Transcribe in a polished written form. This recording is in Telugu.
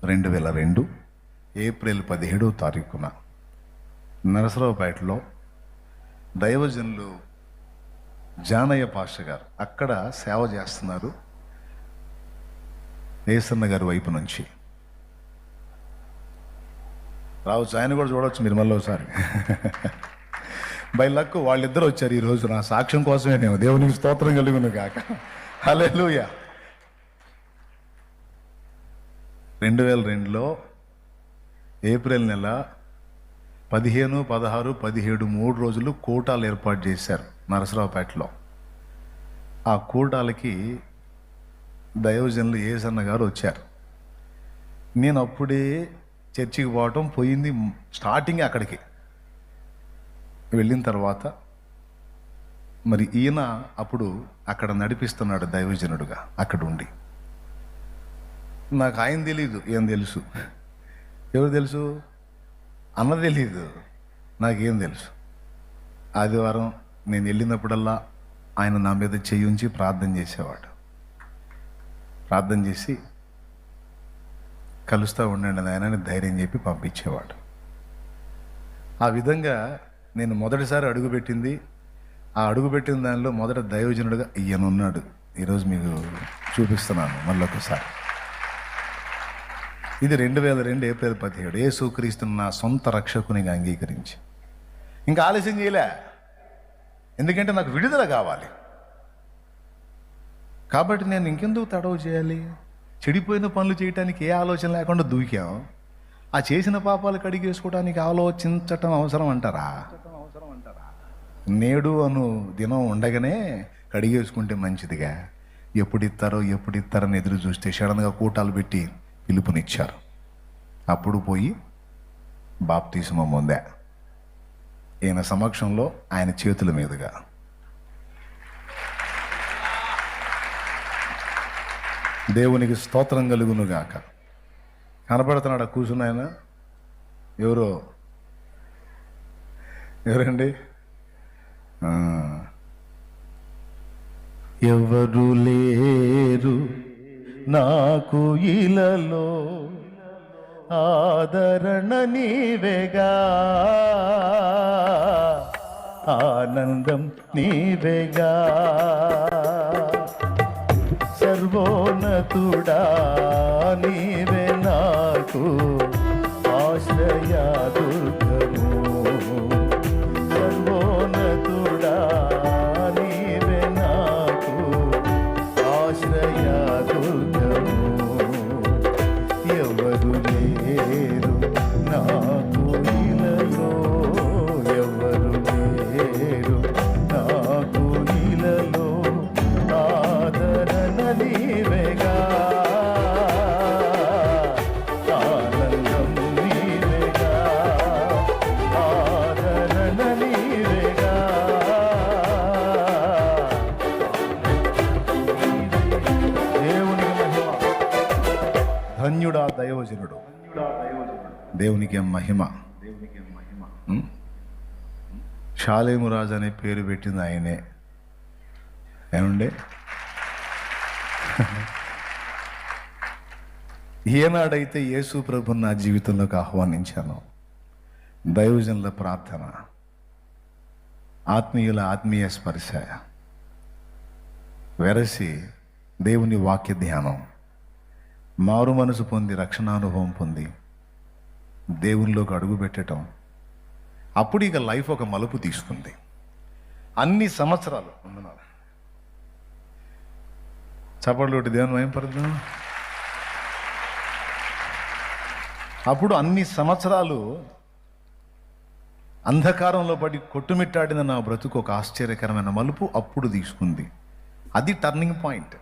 2002 ఏప్రిల్ 17వ తారీఖున నరసరావుపేటలో దైవజనులు జానయ్య పాస్టర్ గారు అక్కడ సేవ చేస్తున్నారు. ఏసన్న గారి వైపు నుంచి రావచ్చు, ఆయన కూడా చూడవచ్చు మీరు మళ్ళీ ఒకసారి. బై లక్ వాళ్ళిద్దరు వచ్చారు ఈరోజు నా సాక్ష్యం కోసమే. నేను దేవునికి స్తోత్రం కలుగును గాక. హల్లెలూయా. 2002లో ఏప్రిల్ నెల 15, 16, 17 3 రోజులు కూటాలు ఏర్పాటు చేశారు నరసరావుపేటలో. ఆ కూటాలకి దైవజనులు ఏసన్న గారు వచ్చారు. నేను అప్పుడే చర్చికి పోవటం పోయింది. స్టార్టింగ్ అక్కడికి వెళ్ళిన తర్వాత మరి ఈయన అప్పుడు అక్కడ నడిపిస్తున్నాడు దైవజనుడుగా. అక్కడ ఉండి నాకు ఆయన తెలీదు, ఏం తెలుసు, ఎవరు తెలుసు అన్న తెలీదు, నాకేం తెలుసు. ఆదివారం నేను వెళ్ళినప్పుడల్లా ఆయన నా మీద చెయ్యి ఉంచి ప్రార్థన చేసేవాడు. ప్రార్థన చేసి కలుస్తూ ఉండండి నాయనని ధైర్యం చెప్పి పంపించేవాడు. ఆ విధంగా నేను మొదటిసారి అడుగుపెట్టింది. ఆ అడుగుపెట్టిన దానిలో మొదట దైవజనుడుగా ఈయన ఉన్నాడు. ఈరోజు మీకు చూపిస్తున్నాను మళ్ళొకసారి. ఇది 2002 ఏప్రిల్ 17 యేసుక్రీస్తును నా సొంత రక్షకునిగా అంగీకరించి ఇంకా ఆలస్యం చేయలే. ఎందుకంటే నాకు విడుదల కావాలి కాబట్టి నేను ఇంకెందుకు తడవు చేయాలి. చెడిపోయిన పనులు చేయటానికి ఏ ఆలోచన లేకుండా దూకాం. ఆ చేసిన పాపాలు కడిగేసుకోవడానికి ఆలోచించటం అవసరం అంటారా? నేడు అను దినం ఉండగానే కడిగేసుకుంటే మంచిదిగా. ఎప్పుడు ఇస్తారని ఎదురు చూస్తే సడన్గా కూటాలు పెట్టి పిలుపునిచ్చారు. అప్పుడు పోయి బాప్తిస్మం పొందా ఈయన సమక్షంలో, ఆయన చేతుల మీదుగా. దేవునికి స్తోత్రం కలుగునుగాక. కనపడుతున్నాడు కూర్చున్న ఆయన. ఎవరండి? ఎవరు లేరు నాకు ఇలలో, ఆదరణ నీవేగా, ఆనందం నీవేగా, సర్వోన్నతుడా నీవే నాకు ఆశ్రయ దుర్గము, సర్వోన్నతుడా నీవే నాకు ఆశ్రయ దుర్గము. ఎవరు లేరు నాకు ఇలలో, ఎవరు లేరు నాకు ఇలలో, ఆదరణ నీవేగా, ఆనందం నీవేగా, ఆదరణ నీవేగా. దేవునికి మహిమ. ధన్యుడా దైవజనుడు. దేవునికి మహిమ. షాలేము రాజు అనే పేరు పెట్టింది ఆయనే. ఏమండి? ఏనాడైతే యేసు ప్రభుని నా జీవితంలోకి ఆహ్వానించాను, దైవజనుల ప్రార్థన, ఆత్మీయుల ఆత్మీయ స్పర్శ, వెరసి దేవుని వాక్య ధ్యానం, మారు మనసు పొంది రక్షణానుభవం పొంది దేవునిలోకి అడుగు పెట్టడం, అప్పుడు ఇక లైఫ్ ఒక మలుపు తీసుకుంది. అన్ని సంవత్సరాలు ఉన్నాను చప్పట్లోటి దేవుని మహిమపడదాం. అప్పుడు అన్ని సంవత్సరాలు అంధకారంలో పడి కొట్టుమిట్టాడిన నా బ్రతుకు ఒక ఆశ్చర్యకరమైన మలుపు అప్పుడు తీసుకుంది. అది టర్నింగ్ పాయింట్.